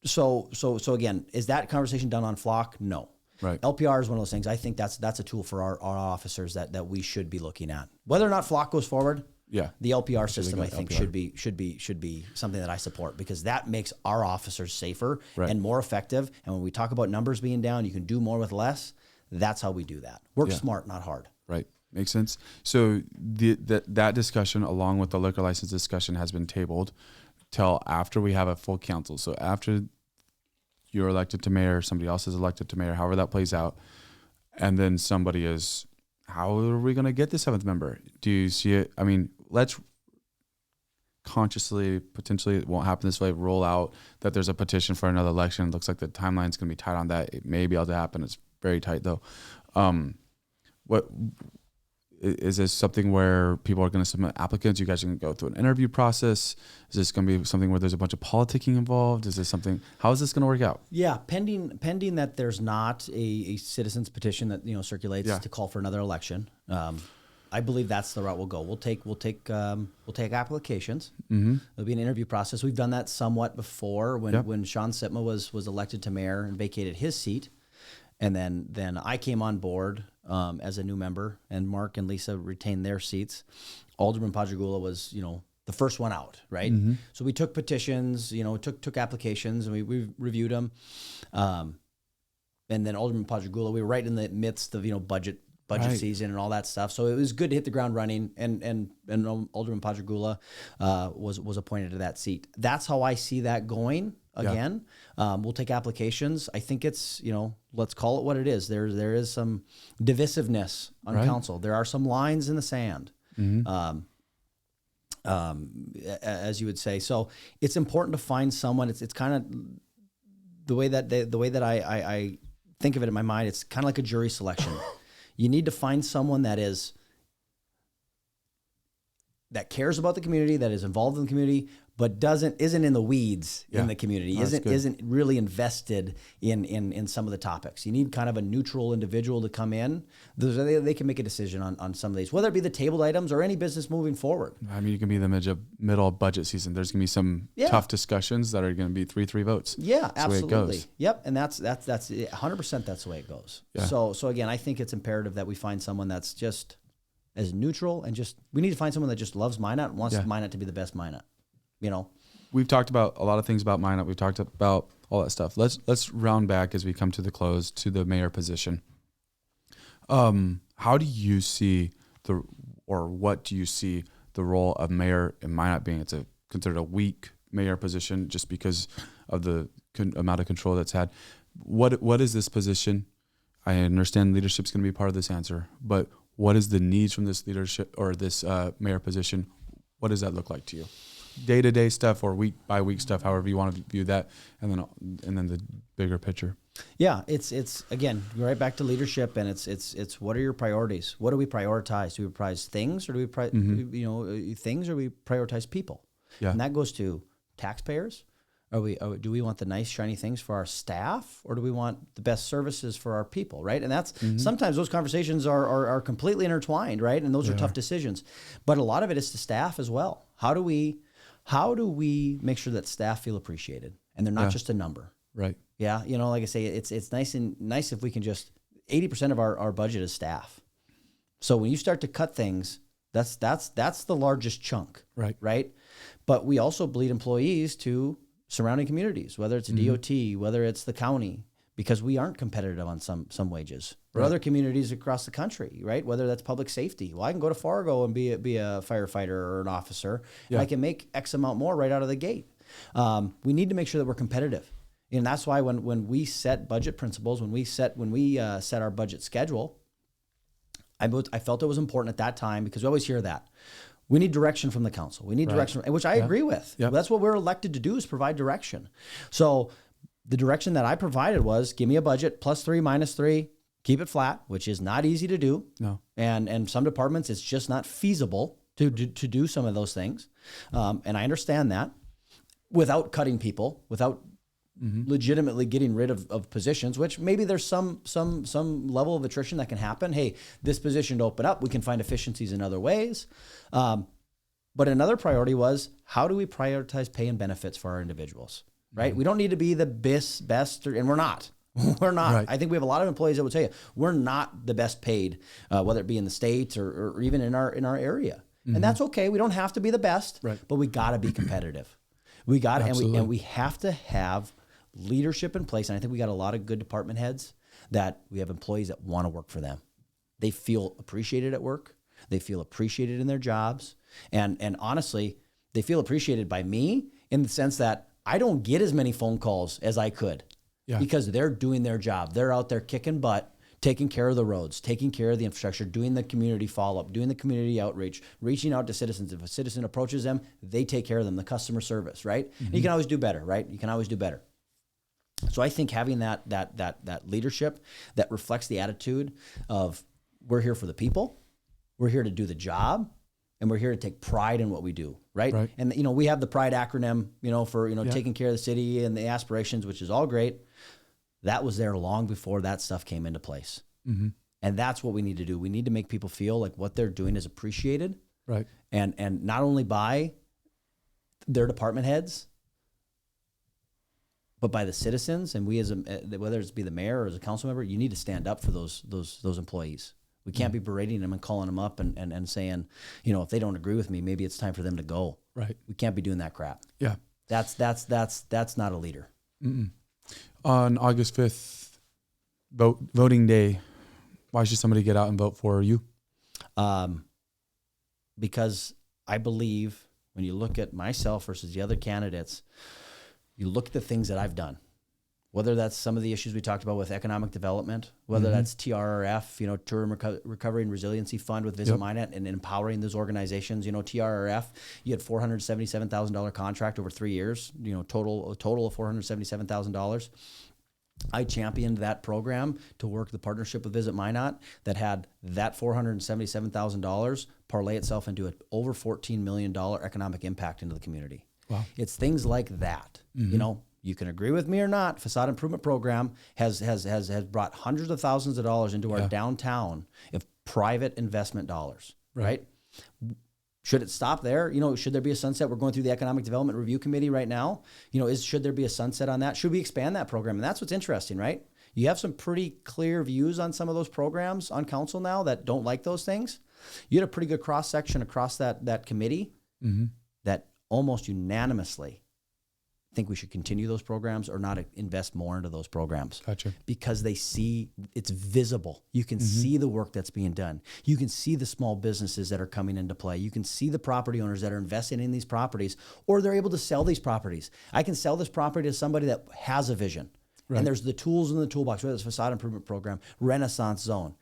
so again, is that conversation done on flock? No. Right. LPR is one of those things. I think that's a tool for our officers that we should be looking at. Whether or not flock goes forward, the LPR system I think should be something that I support, because that makes our officers safer and more effective. And when we talk about numbers being down, you can do more with less. That's how we do that. Work smart, not hard. Right. Makes sense. So that discussion, along with the liquor license discussion, has been tabled till after we have a full council. So after you're elected to mayor, somebody else is elected to mayor, however that plays out, and then somebody is, how are we going to get the 7th member? Do you see it? I mean, let's consciously, potentially, it won't happen this way, roll out that there's a petition for another election. It looks like the timeline's going to be tight on that. It may be able to happen. It's very tight though. What Is this something where people are going to submit applicants? You guys are going to go through an interview process? Is this going to be something where there's a bunch of politicking involved? Is this something? How is this going to work out? Yeah, pending that there's not a citizen's petition that circulates to call for another election. I believe that's the route we'll go. We'll take applications. Mm-hmm. There'll be an interview process. We've done that somewhat before when Sean Sitma was elected to mayor and vacated his seat, and then I came on board as a new member, and Mark and Lisa retained their seats. Alderman Padragula was the first one out, right? Mm-hmm. So we took petitions, took applications, and we reviewed them, and then Alderman Padragula, we were right in the midst of budget season and all that stuff. So it was good to hit the ground running, and Alderman Padragula was appointed to that seat. That's how I see that going again. Yeah. We'll take applications. I think it's, let's call it what it is. There is some divisiveness on council. There are some lines in the sand, mm-hmm. As you would say. So it's important to find someone. It's kind of the way that I think of it in my mind. It's kind of like a jury selection. You need to find someone that cares about the community, that is involved in the community, but isn't in the weeds in the community, isn't really invested in some of the topics. You need kind of a neutral individual to come in. They can make a decision on some of these, whether it be the tabled items or any business moving forward. I mean, you can be in the middle of budget season. There's going to be some tough discussions that are going to be 3-3 votes. Yeah, that's absolutely. The way it goes. Yep, and that's 100%. That's the way it goes. Yeah. So again, I think it's imperative that we find someone that's just as neutral, and we need to find someone that just loves Minot and wants Minot to be the best Minot. We've talked about a lot of things about Minot. We've talked about all that stuff. Let's round back as we come to the close to the mayor position. How do you see what do you see the role of mayor in Minot being? It's considered a weak mayor position just because of the amount of control that's had. What is this position? I understand leadership's going to be part of this answer, but what is the needs from this leadership or this mayor position? What does that look like to you? Day-to-day stuff or week-by-week stuff, however you want to view that, and then the bigger picture. Yeah, it's again right back to leadership, and it's what are your priorities? What do we prioritize? Do we prioritize things, or do we things, or we prioritize people? Yeah, and that goes to taxpayers. Do we want the nice shiny things for our staff, or do we want the best services for our people? Right, and that's sometimes those conversations are completely intertwined, right? And those are tough decisions, but a lot of it is to staff as well. How do we make sure that staff feel appreciated and they're not just a number? Right. Yeah. Like I say, it's nice if we can just 80% of our budget is staff. So when you start to cut things, that's the largest chunk. Right. Right. But we also bleed employees to surrounding communities, whether it's DOT, whether it's the county, because we aren't competitive on some wages, or other communities across the country, right? Whether that's public safety. Well, I can go to Fargo and be a firefighter or an officer. Yeah. I can make X amount more right out of the gate. We need to make sure that we're competitive. And that's why when we set budget principles, when we set our budget schedule, I felt it was important at that time, because we always hear that. We need direction from the council. We need direction, which I agree with. Yep. That's what we're elected to do, is provide direction. So the direction that I provided was, give me a budget, +3, -3, keep it flat, which is not easy to do. No. And some departments, it's just not feasible to do some of those things. And I understand that, without cutting people, without legitimately getting rid of positions, which maybe there's some level of attrition that can happen. Hey, this position to open up, we can find efficiencies in other ways. But another priority was, how do we prioritize pay and benefits for our individuals? Right? We don't need to be the best, and we're not. We're not. Right. I think we have a lot of employees that would tell you we're not the best paid, whether it be in the States or even in our area. And that's okay. We don't have to be the best, but we got to be competitive. We got to, and we have to have leadership in place. And I think we got a lot of good department heads that we have employees that want to work for them. They feel appreciated at work. They feel appreciated in their jobs. And honestly, they feel appreciated by me in the sense that I don't get as many phone calls as I could, because they're doing their job. They're out there kicking butt, taking care of the roads, taking care of the infrastructure, doing the community follow-up, doing the community outreach, reaching out to citizens. If a citizen approaches them, they take care of them, the customer service, right? And you can always do better, right? You can always do better. So I think having that leadership that reflects the attitude of, we're here for the people, We're here to do the job, and we're here to take pride in what we do, right? Right. And we have the PRIDE acronym, for taking care of the city and the aspirations, which is all great. That was there long before that stuff came into place. Mm-hmm. And that's what we need to do. We need to make people feel like what they're doing is appreciated. Right. And not only by their department heads, but by the citizens. And we as whether it's be the mayor or as a council member, you need to stand up for those employees. We can't be berating them and calling them up and saying, if they don't agree with me, maybe it's time for them to go. Right. We can't be doing that crap. Yeah. That's not a leader. Mm-mm. On August 5th, voting day, why should somebody get out and vote for you? Because I believe when you look at myself versus the other candidates, you look at the things that I've done, whether that's some of the issues we talked about with economic development, whether that's TRRF, Tourism Recovery and Resiliency Fund with Visit Minot and empowering those organizations. TRRF, you had $477,000 contract over 3 years, a total of $477,000. I championed that program to work the partnership with Visit Minot that had that $477,000 parlay itself into an over $14 million economic impact into the community. Wow. It's things like that. You can agree with me or not. Facade improvement program has brought hundreds of thousands of dollars into our downtown of private investment dollars. Right? Should it stop there? Should there be a sunset? We're going through the Economic Development Review Committee right now. Should there be a sunset on that? Should we expand that program? And that's what's interesting, right? You have some pretty clear views on some of those programs on council now that don't like those things. You had a pretty good cross section across that committee that almost unanimously think we should continue those programs or not invest more into those programs. Gotcha. Because they see it's visible. You can see the work that's being done. You can see the small businesses that are coming into play. You can see the property owners that are investing in these properties, or they're able to sell these properties. I can sell this property to somebody that has a vision. Right. And there's the tools in the toolbox, whether it's facade improvement program, Renaissance Zone,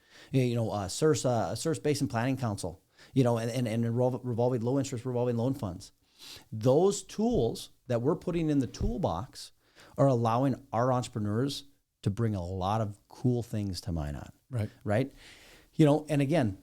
Source Basin Planning Council, and revolving low interest revolving loan funds. Those tools that we're putting in the toolbox are allowing our entrepreneurs to bring a lot of cool things to Minot. Right. And again,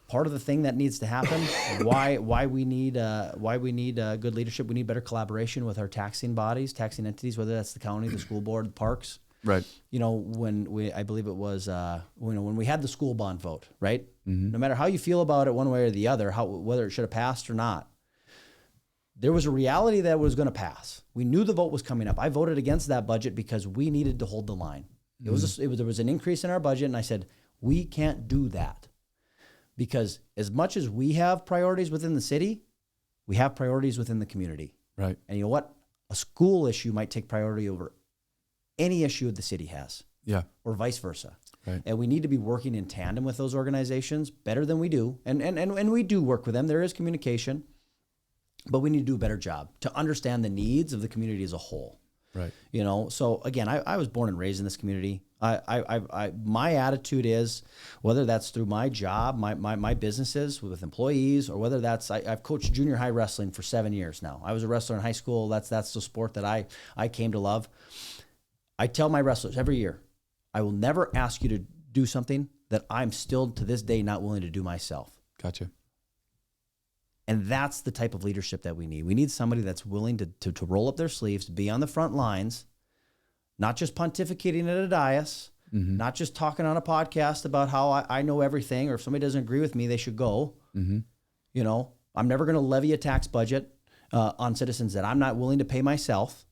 part of the thing that needs to happen, why we need good leadership, we need better collaboration with our taxing bodies, taxing entities, whether that's the county, the school board, the parks. Right. I believe it was, when we had the school bond vote, right? No matter how you feel about it one way or the other, whether it should have passed or not, there was a reality that it was going to pass. We knew the vote was coming up. I voted against that budget because we needed to hold the line. There was an increase in our budget, and I said, we can't do that. Because as much as we have priorities within the city, we have priorities within the community. Right. And you know what? A school issue might take priority over any issue the city has. Yeah. Or vice versa. Right. And we need to be working in tandem with those organizations better than we do. And we do work with them. There is communication. But we need to do a better job to understand the needs of the community as a whole. Right. So again, I was born and raised in this community. My attitude is, whether that's through my job, my businesses with employees, or whether that's, I've coached junior high wrestling for 7 years now. I was a wrestler in high school. That's the sport that I came to love. I tell my wrestlers every year, I will never ask you to do something that I'm still to this day not willing to do myself. Gotcha. And that's the type of leadership that we need. We need somebody that's willing to roll up their sleeves, to be on the front lines, not just pontificating at a dais, not just talking on a podcast about how I know everything, or if somebody doesn't agree with me, they should go. I'm never going to levy a tax budget on citizens that I'm not willing to pay myself.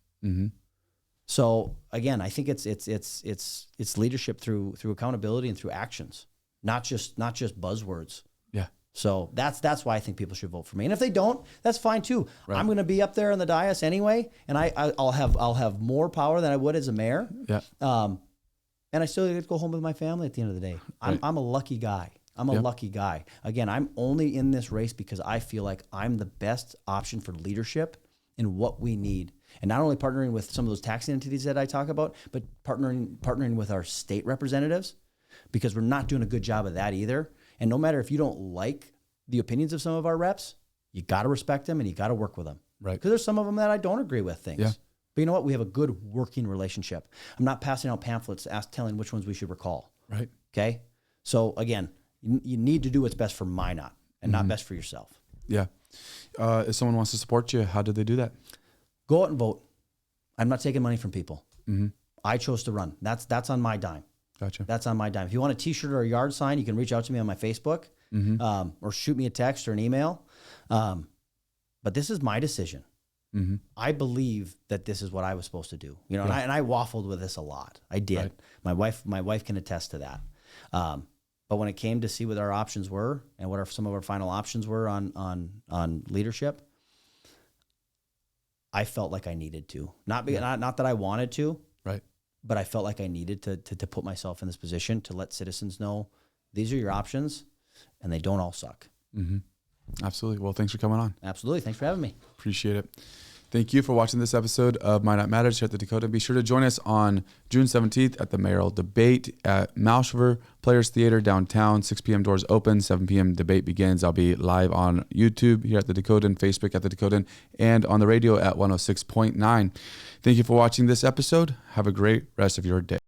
So again, I think it's leadership through accountability and through actions, not just buzzwords. Yeah. So that's why I think people should vote for me. And if they don't, that's fine too. Right. I'm going to be up there on the dais anyway, and I'll have more power than I would as a mayor. Yeah. And I still get to go home with my family at the end of the day. Right. I'm a lucky guy. I'm a lucky guy. Again, I'm only in this race because I feel like I'm the best option for leadership in what we need. And not only partnering with some of those taxing entities that I talk about, but partnering with our state representatives, because we're not doing a good job of that either. And no matter if you don't like the opinions of some of our reps, you got to respect them and you got to work with them. Right. Because there's some of them that I don't agree with things. Yeah. But you know what? We have a good working relationship. I'm not passing out pamphlets telling which ones we should recall. Right. Okay? So again, You need to do what's best for Minot and not best for yourself. Yeah. If someone wants to support you, how do they do that? Go out and vote. I'm not taking money from people. Mm-hmm. I chose to run. That's on my dime. Gotcha. That's on my dime. If you want a T-shirt or a yard sign, you can reach out to me on my Facebook or shoot me a text or an email. But this is my decision. Mm-hmm. I believe that this is what I was supposed to do. You know, and I waffled with this a lot. I did. Right. My wife can attest to that. But when it came to see what our options were and what some of our final options were on leadership, I felt like I needed to. Not that I wanted to, right? But I felt like I needed to put myself in this position to let citizens know these are your options, and they don't all suck. Mm-hmm. Absolutely. Well, thanks for coming on. Absolutely. Thanks for having me. Appreciate it. Thank you for watching this episode of Minot Matters here at the Dakota. Be sure to join us on June 17th at the mayoral debate at Malshver Players Theater downtown. 6 p.m. doors open, 7 p.m. debate begins. I'll be live on YouTube here at the Dakotan, Facebook at the Dakotan, and on the radio at 106.9. Thank you for watching this episode. Have a great rest of your day.